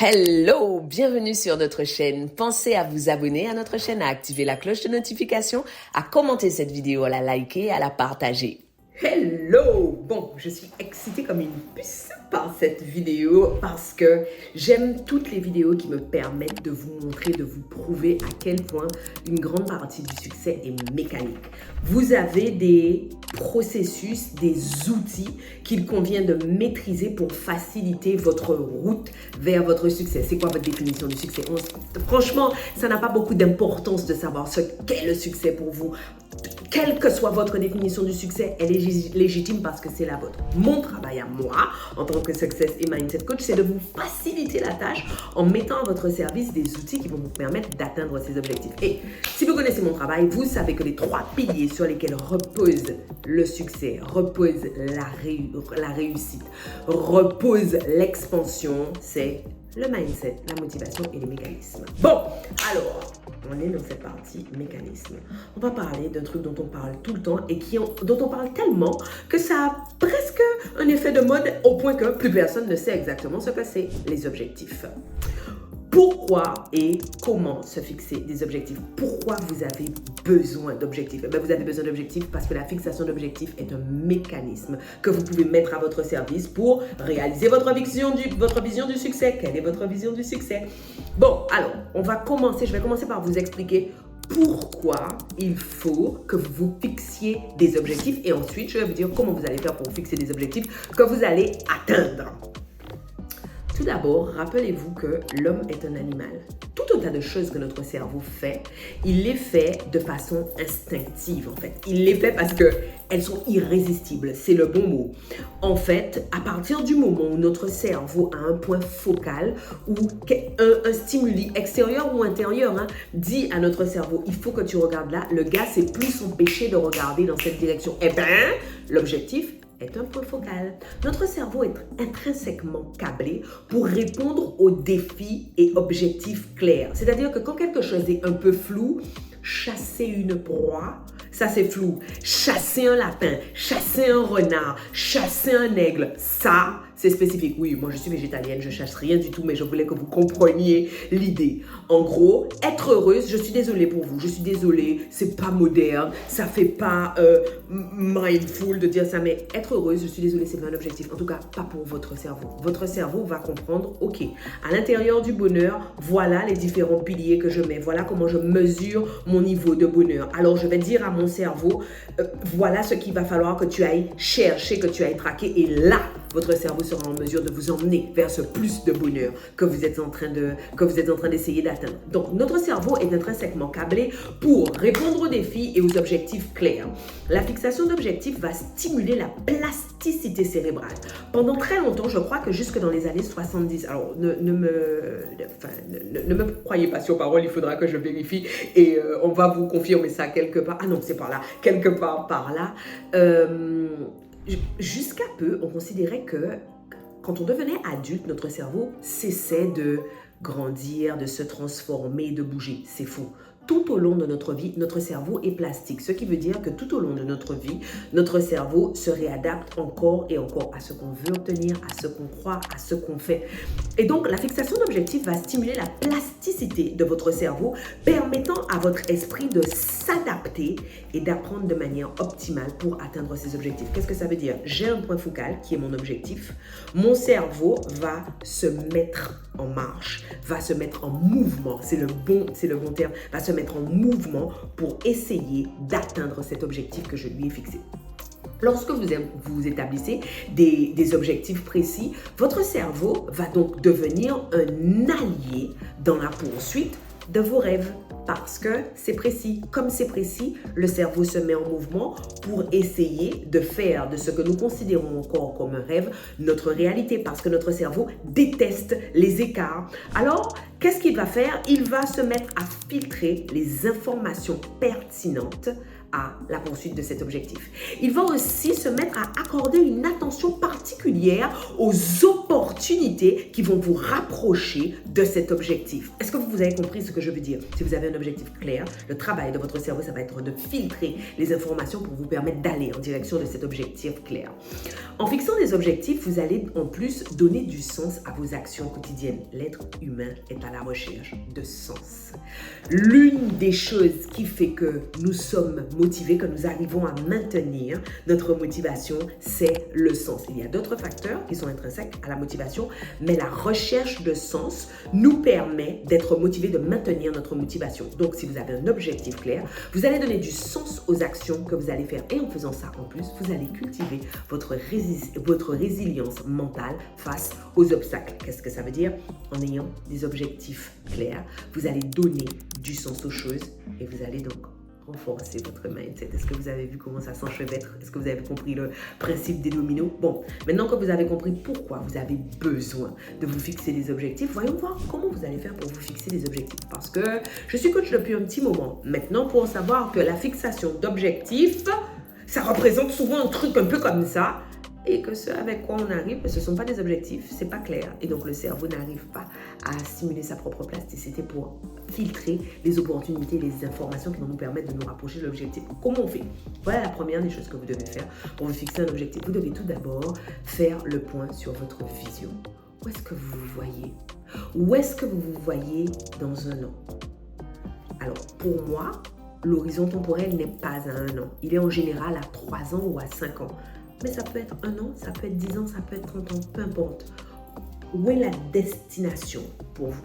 Hello, bienvenue sur notre chaîne. Pensez à vous abonner à notre chaîne, à activer la cloche de notification, à commenter cette vidéo, à la liker, à la partager. Hello! Bon, je suis excitée comme une puce par cette vidéo parce que j'aime toutes les vidéos qui me permettent de vous montrer, de vous prouver à quel point une grande partie du succès est mécanique. Vous avez des processus, des outils qu'il convient de maîtriser pour faciliter votre route vers votre succès. C'est quoi votre définition du succès? Franchement, ça n'a pas beaucoup d'importance de savoir ce qu'est le succès pour vous. Quelle que soit votre définition du succès, elle est légitime parce que c'est la vôtre. Mon travail à moi, en tant que Success et Mindset Coach, c'est de vous faciliter la tâche en mettant à votre service des outils qui vont vous permettre d'atteindre ces objectifs. Et si vous connaissez mon travail, vous savez que les 3 piliers sur lesquels repose le succès, repose la réussite, repose l'expansion, c'est le mindset, la motivation et les mécanismes. Bon, alors, on est dans cette partie mécanisme. On va parler d'un truc dont on parle tout le temps et dont on parle tellement que ça a presque un effet de mode au point que plus personne ne sait exactement ce que c'est, les objectifs. Pourquoi et comment se fixer des objectifs? Pourquoi vous avez besoin d'objectifs? Vous avez besoin d'objectifs parce que la fixation d'objectifs est un mécanisme que vous pouvez mettre à votre service pour réaliser votre vision du succès. Quelle est votre vision du succès? Bon, alors, je vais commencer par vous expliquer pourquoi il faut que vous vous fixiez des objectifs et ensuite, je vais vous dire comment vous allez faire pour fixer des objectifs que vous allez atteindre. Tout d'abord, rappelez-vous que l'homme est un animal. Tout un tas de choses que notre cerveau fait, il les fait de façon instinctive en fait. Il les fait parce qu'elles sont irrésistibles, c'est le bon mot. En fait, à partir du moment où notre cerveau a un point focal ou un stimuli extérieur ou intérieur dit à notre cerveau, il faut que tu regardes là, le gars, c'est plus son péché de regarder dans cette direction. Eh bien, l'objectif est un point focal. Notre cerveau est intrinsèquement câblé pour répondre aux défis et objectifs clairs. C'est-à-dire que quand quelque chose est un peu flou, chasser une proie, ça c'est flou. Chasser un lapin, chasser un renard, chasser un aigle, ça c'est spécifique. Oui, moi je suis végétalienne, je chasse rien du tout, mais je voulais que vous compreniez l'idée. En gros, être heureuse, je suis désolée pour vous, je suis désolée, c'est pas moderne, ça fait pas mindful de dire ça, mais être heureuse, je suis désolée, c'est pas un objectif. En tout cas, pas pour votre cerveau. Votre cerveau va comprendre, ok, à l'intérieur du bonheur, voilà les différents piliers que je mets, voilà comment je mesure mon niveau de bonheur. Alors je vais dire à mon cerveau, voilà ce qu'il va falloir que tu ailles chercher, que tu ailles traquer, et là, votre cerveau sera en mesure de vous emmener vers ce plus de bonheur que vous êtes en train d'essayer d'atteindre. Donc, notre cerveau est intrinsèquement câblé pour répondre aux défis et aux objectifs clairs. La fixation d'objectifs va stimuler la plasticité cérébrale. Pendant très longtemps, je crois que jusque dans les années 70, alors ne me croyez pas sur parole, il faudra que je vérifie et on va vous confirmer ça quelque part. Ah non, c'est par là, quelque part par là. Jusqu'à peu, on considérait que quand on devenait adulte, notre cerveau cessait de grandir, de se transformer, de bouger. C'est faux. Tout au long de notre vie, notre cerveau est plastique. Ce qui veut dire que tout au long de notre vie, notre cerveau se réadapte encore et encore à ce qu'on veut obtenir, à ce qu'on croit, à ce qu'on fait. Et donc, la fixation d'objectifs va stimuler la plasticité de votre cerveau, permettant à votre esprit de s'adapter et d'apprendre de manière optimale pour atteindre ces objectifs. Qu'est-ce que ça veut dire? J'ai un point focal qui est mon objectif. Mon cerveau va se mettre en marche, va se mettre en mouvement, c'est le bon terme, va se mettre en mouvement pour essayer d'atteindre cet objectif que je lui ai fixé. Lorsque vous établissez des objectifs précis, votre cerveau va donc devenir un allié dans la poursuite de vos rêves. Parce que c'est précis. Comme c'est précis, le cerveau se met en mouvement pour essayer de faire de ce que nous considérons encore comme un rêve notre réalité, parce que notre cerveau déteste les écarts. Alors, qu'est-ce qu'il va faire? Il va se mettre à filtrer les informations pertinentes à la poursuite de cet objectif. Il va aussi se mettre à accorder une attention particulière aux opportunités qui vont vous rapprocher de cet objectif. Est-ce que vous avez compris ce que je veux dire? Si vous avez un objectif clair, le travail de votre cerveau, ça va être de filtrer les informations pour vous permettre d'aller en direction de cet objectif clair. En fixant des objectifs, vous allez en plus donner du sens à vos actions quotidiennes. L'être humain est à la recherche de sens. L'une des choses qui fait que nous sommes motivés, que nous arrivons à maintenir notre motivation, c'est le sens. Il y a d'autres facteurs qui sont intrinsèques à la motivation, mais la recherche de sens nous permet d'être motivés, de maintenir notre motivation. Donc, si vous avez un objectif clair, vous allez donner du sens aux actions que vous allez faire. Et en faisant ça, en plus, vous allez cultiver votre résilience mentale face aux obstacles. Qu'est-ce que ça veut dire? En ayant des objectifs clairs, vous allez donner du sens aux choses et vous allez donc renforcer votre mindset. Est-ce que vous avez vu comment ça s'enchevêtre? Est-ce que vous avez compris le principe des dominos? Bon, maintenant que vous avez compris pourquoi vous avez besoin de vous fixer des objectifs, voyons voir comment vous allez faire pour vous fixer des objectifs. Parce que je suis coach depuis un petit moment maintenant pour savoir que la fixation d'objectifs, ça représente souvent un truc un peu comme ça. Et que ce avec quoi on arrive, ce ne sont pas des objectifs, c'est pas clair. Et donc le cerveau n'arrive pas à simuler sa propre plasticité pour filtrer les opportunités, les informations qui vont nous permettre de nous rapprocher de l'objectif. Comment on fait? Voilà la première des choses que vous devez faire pour vous fixer un objectif. Vous devez tout d'abord faire le point sur votre vision. Où est-ce que vous vous voyez? Où est-ce que vous vous voyez dans un an? Alors pour moi, l'horizon temporel n'est pas à un an. Il est en général à 3 ans ou à 5 ans. Mais ça peut être 1 an, ça peut être 10 ans, ça peut être 30 ans, peu importe. Où est la destination pour vous?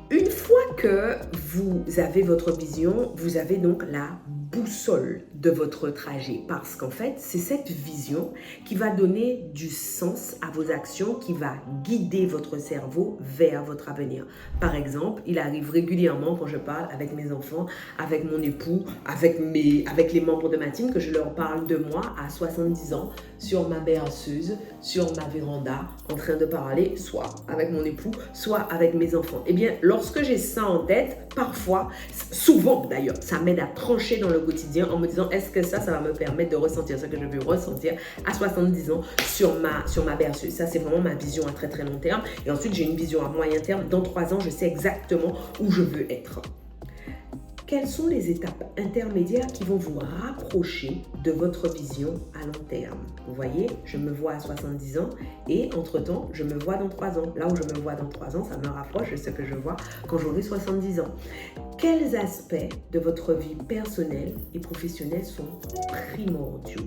Une fois que vous avez votre vision, vous avez donc la boussole de votre trajet. Parce qu'en fait, c'est cette vision qui va donner du sens à vos actions, qui va guider votre cerveau vers votre avenir. Par exemple, il arrive régulièrement quand je parle avec mes enfants, avec mon époux, avec les membres de ma team, que je leur parle de moi à 70 ans, sur ma berceuse, sur ma véranda, en train de parler, soit avec mon époux, soit avec mes enfants. Eh bien, lorsque j'ai ça en tête, parfois, souvent d'ailleurs, ça m'aide à trancher dans le quotidien en me disant est-ce que ça va me permettre de ressentir ce que je veux ressentir à 70 ans sur ma berceuse. Ça, c'est vraiment ma vision à très très long terme. Et ensuite, j'ai une vision à moyen terme. Dans 3 ans, je sais exactement où je veux être. Quelles sont les étapes intermédiaires qui vont vous rapprocher de votre vision à long terme? Vous voyez, je me vois à 70 ans et entre-temps, je me vois dans 3 ans. Là où je me vois dans 3 ans, ça me rapproche de ce que je vois quand j'aurai 70 ans. Quels aspects de votre vie personnelle et professionnelle sont primordiaux?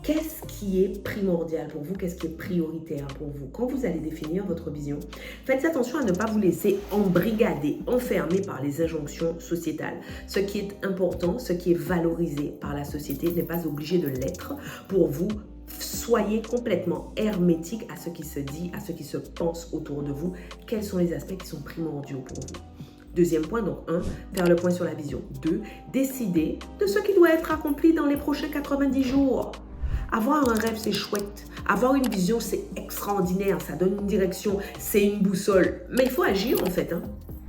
Qu'est-ce qui est primordial pour vous? Qu'est-ce qui est prioritaire pour vous? Quand vous allez définir votre vision, faites attention à ne pas vous laisser embrigader, enfermer par les injonctions sociétales. Ce qui est important, ce qui est valorisé par la société n'est pas obligé de l'être pour vous. Soyez complètement hermétique à ce qui se dit, à ce qui se pense autour de vous. Quels sont les aspects qui sont primordiaux pour vous? Deuxième point, donc 1, faire le point sur la vision. 2, décider de ce qui doit être accompli dans les prochains 90 jours. Avoir un rêve, c'est chouette. Avoir une vision, c'est extraordinaire. Ça donne une direction, c'est une boussole. Mais il faut agir en fait.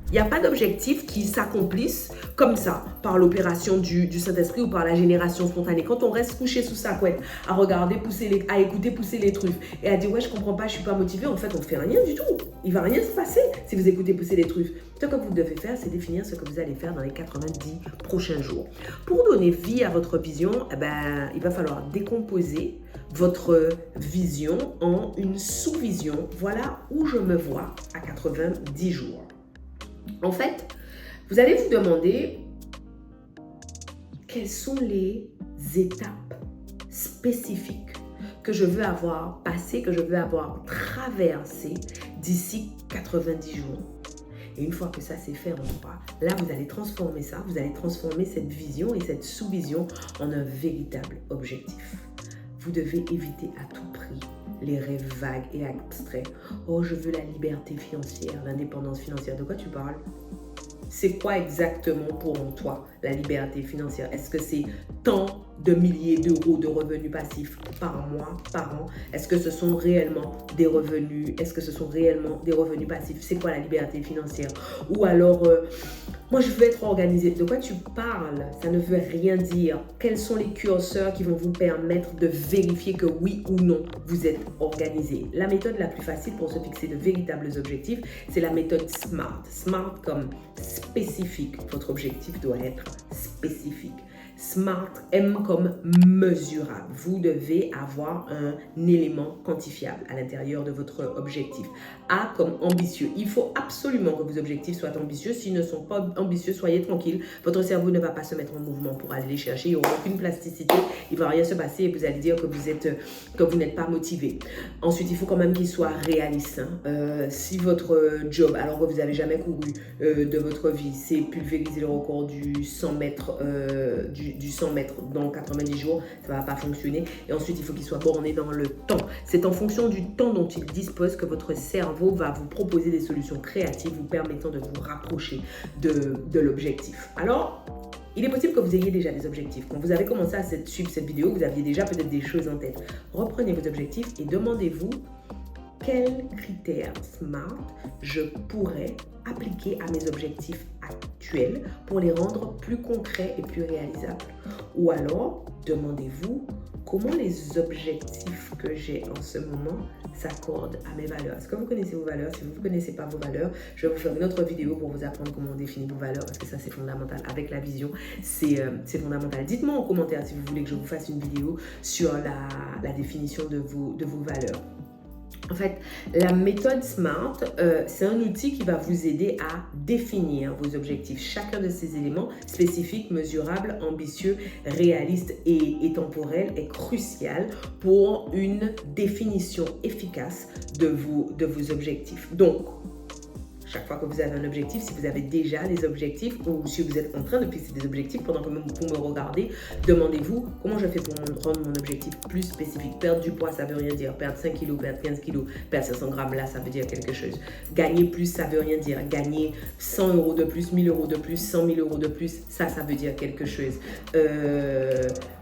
Il n'y a pas d'objectif qui s'accomplisse comme ça, par l'opération du Saint-Esprit ou par la génération spontanée. Quand on reste couché sous sa couette, à regarder à écouter pousser les truffes et à dire ouais, je comprends pas, je suis pas motivé, en fait, on fait rien du tout. Il va rien se passer si vous écoutez pousser les truffes. Ce que vous devez faire, c'est définir ce que vous allez faire dans les 90 prochains jours. Pour donner vie à votre vision, il va falloir décomposer votre vision en une sous-vision. Voilà où je me vois à 90 jours. En fait, vous allez vous demander quelles sont les étapes spécifiques que je veux avoir passées, que je veux avoir traversées d'ici 90 jours. Et une fois que ça c'est fait en 3, là vous allez transformer ça, vous allez transformer cette vision et cette sous-vision en un véritable objectif. Vous devez éviter à tout prix les rêves vagues et abstraits. Oh, je veux la liberté financière, l'indépendance financière. De quoi tu parles? C'est quoi exactement pour toi la liberté financière? Est-ce que c'est tant de milliers d'euros de revenus passifs par mois, par an? Est-ce que ce sont réellement des revenus? Est-ce que ce sont réellement des revenus passifs? C'est quoi la liberté financière? Ou alors, moi je veux être organisé. De quoi tu parles? Ça ne veut rien dire. Quels sont les curseurs qui vont vous permettre de vérifier que oui ou non vous êtes organisé? La méthode la plus facile pour se fixer de véritables objectifs, c'est la méthode SMART. SMART comme spécifique. Votre objectif doit être spécifique. SMART, M comme mesurable. Vous devez avoir un élément quantifiable à l'intérieur de votre objectif. A comme ambitieux. Il faut absolument que vos objectifs soient ambitieux. S'ils ne sont pas ambitieux, soyez tranquille. Votre cerveau ne va pas se mettre en mouvement pour aller les chercher. Il n'y aura aucune plasticité. Il ne va rien se passer et vous allez dire que vous n'êtes pas motivé. Ensuite, il faut quand même qu'il soit réaliste. Si votre job, alors que vous n'avez jamais couru de votre vie, c'est pulvériser le record du 100 mètres, du 100 mètres dans 90 jours, ça ne va pas fonctionner. Et ensuite, il faut qu'il soit borné dans le temps. C'est en fonction du temps dont il dispose que votre cerveau va vous proposer des solutions créatives vous permettant de vous rapprocher de l'objectif. Alors, il est possible que vous ayez déjà des objectifs. Quand vous avez commencé à suivre cette vidéo, vous aviez déjà peut-être des choses en tête. Reprenez vos objectifs et demandez-vous quels critères SMART je pourrais appliquer à mes objectifs actuels pour les rendre plus concrets et plus réalisables. Ou alors, demandez-vous comment les objectifs que j'ai en ce moment s'accordent à mes valeurs. Est-ce que vous connaissez vos valeurs? Si vous ne connaissez pas vos valeurs, je vais vous faire une autre vidéo pour vous apprendre comment on définit vos valeurs parce que ça, c'est fondamental. Avec la vision, c'est fondamental. Dites-moi en commentaire si vous voulez que je vous fasse une vidéo sur la définition de vos valeurs. En fait, la méthode SMART, c'est un outil qui va vous aider à définir vos objectifs. Chacun de ces éléments, spécifiques, mesurables, ambitieux, réalistes et temporels, est crucial pour une définition efficace de vos objectifs. Donc, chaque fois que vous avez un objectif, si vous avez déjà des objectifs ou si vous êtes en train de fixer des objectifs pendant que vous me regardez, demandez-vous comment je fais pour rendre mon objectif plus spécifique. Perdre du poids, ça veut rien dire. Perdre 5 kilos, perdre 15 kilos, perdre 500 grammes, là, ça veut dire quelque chose. Gagner plus, ça veut rien dire. Gagner 100 euros de plus, 1000 euros de plus, 100 000 euros de plus, ça veut dire quelque chose.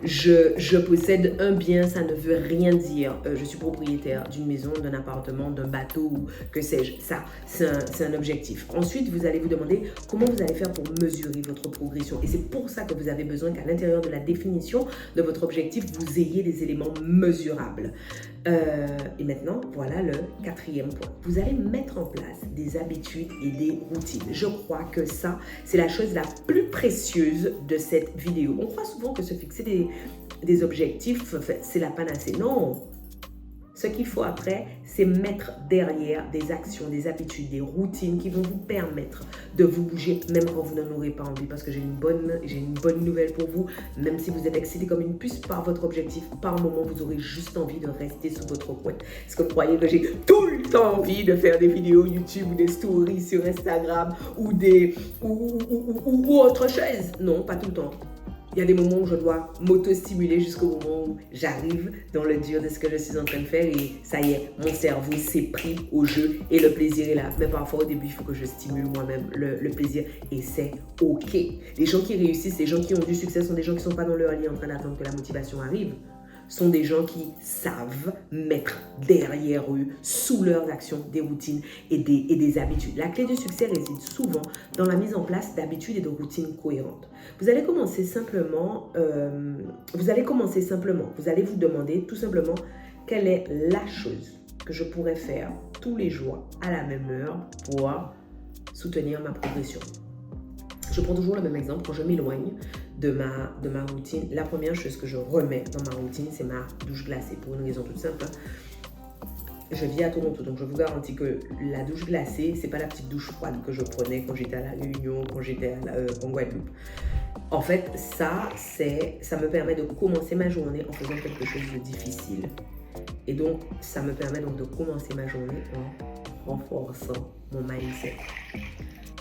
Je possède un bien, ça ne veut rien dire. Je suis propriétaire d'une maison, d'un appartement, d'un bateau ou que sais-je. Ça, c'est un objectif. Ensuite, vous allez vous demander comment vous allez faire pour mesurer votre progression. Et c'est pour ça que vous avez besoin qu'à l'intérieur de la définition de votre objectif, vous ayez des éléments mesurables. Et maintenant, voilà le quatrième point. Vous allez mettre en place des habitudes et des routines. Je crois que ça, c'est la chose la plus précieuse de cette vidéo. On croit souvent que se fixer des objectifs, c'est la panacée. Non! Ce qu'il faut après, c'est mettre derrière des actions, des habitudes, des routines qui vont vous permettre de vous bouger même quand vous n'en aurez pas envie. Parce que j'ai une bonne nouvelle pour vous. Même si vous êtes excité comme une puce par votre objectif, par moment, vous aurez juste envie de rester sous votre coin. Est-ce que vous croyez que j'ai tout le temps envie de faire des vidéos YouTube ou des stories sur Instagram ou autre chose? Non, pas tout le temps. Il y a des moments où je dois m'auto-stimuler jusqu'au moment où j'arrive dans le dur de ce que je suis en train de faire et ça y est, mon cerveau s'est pris au jeu et le plaisir est là. Mais parfois au début, il faut que je stimule moi-même le plaisir et c'est OK. Les gens qui réussissent, les gens qui ont du succès sont des gens qui ne sont pas dans leur lit en train d'attendre que la motivation arrive. Sont des gens qui savent mettre derrière eux, sous leurs actions, des routines et des habitudes. La clé du succès réside souvent dans la mise en place d'habitudes et de routines cohérentes. Vous allez commencer simplement, vous allez vous demander tout simplement quelle est la chose que je pourrais faire tous les jours à la même heure pour soutenir ma progression. Je prends toujours le même exemple. Quand je m'éloigne de ma routine, la première chose que je remets dans ma routine, c'est ma douche glacée. Pour une raison toute simple. Je vis à Toronto, donc je vous garantis que la douche glacée, c'est pas la petite douche froide que je prenais quand j'étais à La Réunion, quand j'étais en Guadeloupe. En fait, ça me permet de commencer ma journée en faisant quelque chose de difficile. Et donc, ça me permet donc de commencer ma journée en renforçant mon mindset.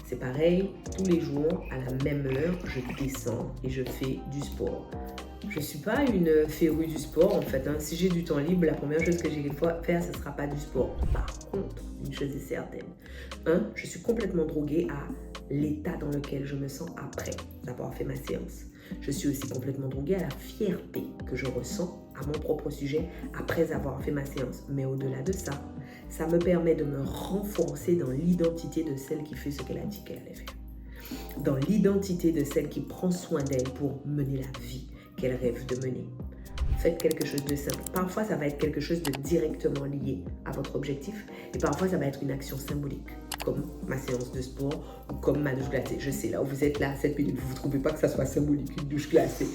C'est pareil, tous les jours, à la même heure, je descends et je fais du sport. Je ne suis pas une férue du sport en fait. Si j'ai du temps libre, la première chose que j'irai faire, ce ne sera pas du sport. Par contre, une chose est certaine. Je suis complètement droguée à l'état dans lequel je me sens après avoir fait ma séance. Je suis aussi complètement droguée à la fierté que je ressens à mon propre sujet après avoir fait ma séance. Mais au-delà de ça, ça me permet de me renforcer dans l'identité de celle qui fait ce qu'elle a dit qu'elle allait faire. Dans l'identité de celle qui prend soin d'elle pour mener la vie qu'elle rêve de mener. Faites quelque chose de simple. Parfois, ça va être quelque chose de directement lié à votre objectif et parfois, ça va être une action symbolique comme ma séance de sport ou comme ma douche glacée. Je sais, là où vous êtes là, 7 minutes, vous ne trouvez pas que ça soit symbolique, une douche glacée.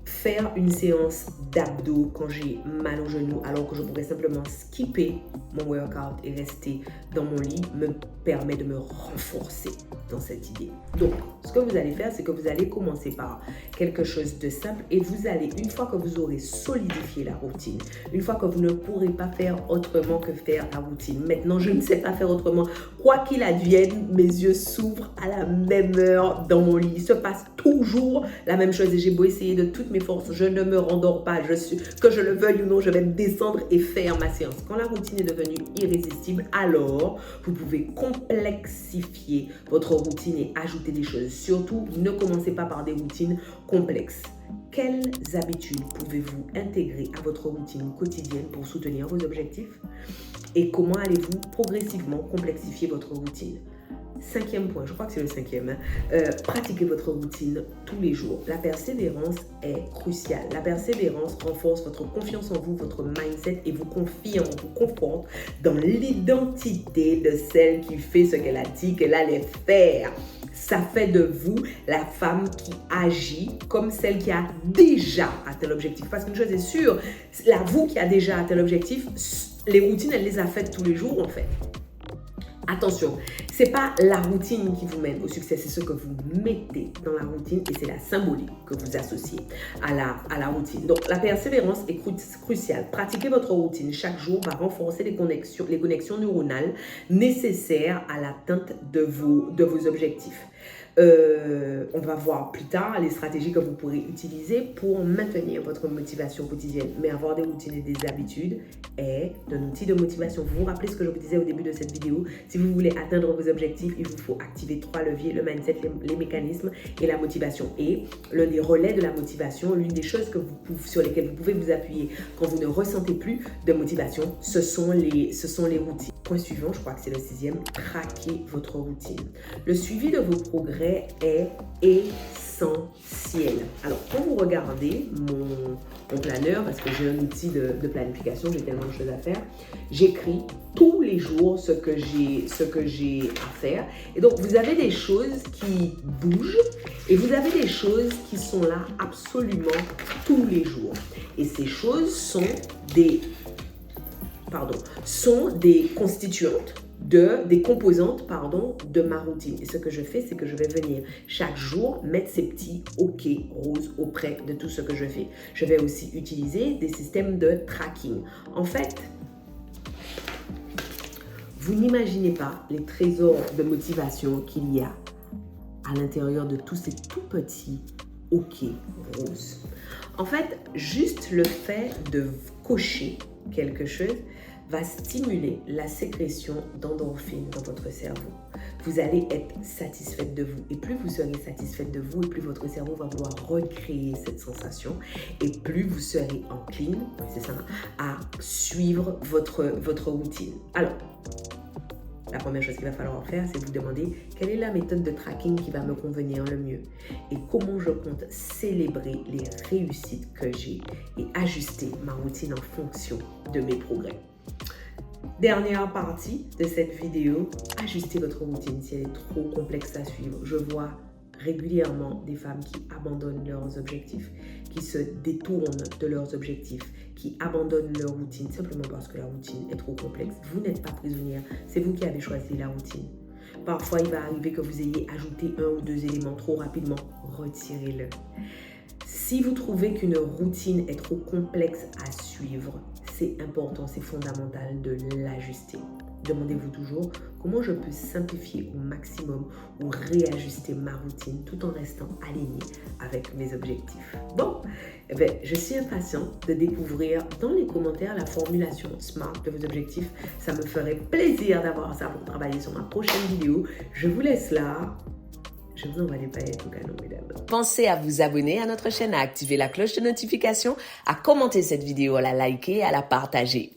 Faire une séance d'abdos quand j'ai mal au genou alors que je pourrais simplement skipper mon workout et rester dans mon lit me permet de me renforcer dans cette idée. Donc, ce que vous allez faire, c'est que vous allez commencer par quelque chose de simple et vous allez, une fois que vous aurez solidifié la routine, une fois que vous ne pourrez pas faire autrement que faire la routine. Maintenant, je ne sais pas faire autrement. Quoi qu'il advienne, mes yeux s'ouvrent à la même heure dans mon lit. Il se passe toujours la même chose et j'ai beau essayer de toutes mes forces, je ne me rendors pas. Que je le veuille ou non, je vais descendre et faire ma séance. Quand la routine est devenue irrésistible, alors vous pouvez complexifier votre routine et ajouter des choses. Surtout, ne commencez pas par des routines complexes. Quelles habitudes pouvez-vous intégrer à votre routine quotidienne pour soutenir vos objectifs? Et comment allez-vous progressivement complexifier votre routine? 5e point, je crois que c'est le 5e, pratiquez votre routine tous les jours. La persévérance est cruciale. La persévérance renforce votre confiance en vous, votre mindset et vous confirme, vous conforte dans l'identité de celle qui fait ce qu'elle a dit qu'elle allait faire. Ça fait de vous la femme qui agit comme celle qui a déjà atteint l'objectif. Parce qu'une chose est sûre, vous qui a déjà atteint l'objectif, les routines, elle les a faites tous les jours en fait. Attention, ce n'est pas la routine qui vous mène au succès, c'est ce que vous mettez dans la routine et c'est la symbolique que vous associez à la routine. Donc, la persévérance est cruciale. Pratiquer votre routine chaque jour va renforcer les connexions neuronales nécessaires à l'atteinte de vos objectifs. On va voir plus tard les stratégies que vous pourrez utiliser pour maintenir votre motivation quotidienne. Mais avoir des routines et des habitudes est un outil de motivation. Vous vous rappelez ce que je vous disais au début de cette vidéo? Si vous voulez atteindre vos objectifs, il vous faut activer 3 leviers, le mindset, les mécanismes et la motivation. Et l'un des relais de la motivation, l'une des choses sur lesquelles vous pouvez vous appuyer quand vous ne ressentez plus de motivation, ce sont les routines. Point suivant, je crois que c'est le 6e, traquez votre routine. Le suivi de vos progrès est essentiel. Alors, quand vous regardez mon planeur, parce que j'ai un outil de planification, j'ai tellement de choses à faire, j'écris tous les jours ce que j'ai à faire. Et donc, vous avez des choses qui bougent et vous avez des choses qui sont là absolument tous les jours. Et ces choses sont des constituantes, des composantes de ma routine. Et ce que je fais, c'est que je vais venir chaque jour mettre ces petits OK roses auprès de tout ce que je fais. Je vais aussi utiliser des systèmes de tracking. En fait, vous n'imaginez pas les trésors de motivation qu'il y a à l'intérieur de tous ces tout petits OK roses. En fait, juste le fait de cocher quelque chose va stimuler la sécrétion d'endorphines dans votre cerveau. Vous allez être satisfaite de vous. Et plus vous serez satisfaite de vous, et plus votre cerveau va vouloir recréer cette sensation, et plus vous serez encline, c'est ça, à suivre votre routine. Alors, la première chose qu'il va falloir faire, c'est vous demander quelle est la méthode de tracking qui va me convenir le mieux et comment je compte célébrer les réussites que j'ai et ajuster ma routine en fonction de mes progrès. Dernière partie de cette vidéo, ajustez votre routine si elle est trop complexe à suivre. Je vois régulièrement des femmes qui abandonnent leurs objectifs, qui se détournent de leurs objectifs, qui abandonnent leur routine simplement parce que la routine est trop complexe. Vous n'êtes pas prisonnière, c'est vous qui avez choisi la routine. Parfois, il va arriver que vous ayez ajouté 1 ou 2 éléments trop rapidement, retirez-le. Si vous trouvez qu'une routine est trop complexe à suivre, c'est important, c'est fondamental de l'ajuster. Demandez-vous toujours comment je peux simplifier au maximum ou réajuster ma routine tout en restant aligné avec mes objectifs. Bon, je suis impatiente de découvrir dans les commentaires la formulation SMART de vos objectifs. Ça me ferait plaisir d'avoir ça pour travailler sur ma prochaine vidéo. Je vous laisse là. Je vous envoie des paillettes au canon, mesdames. Pensez à vous abonner à notre chaîne, à activer la cloche de notification, à commenter cette vidéo, à la liker et à la partager.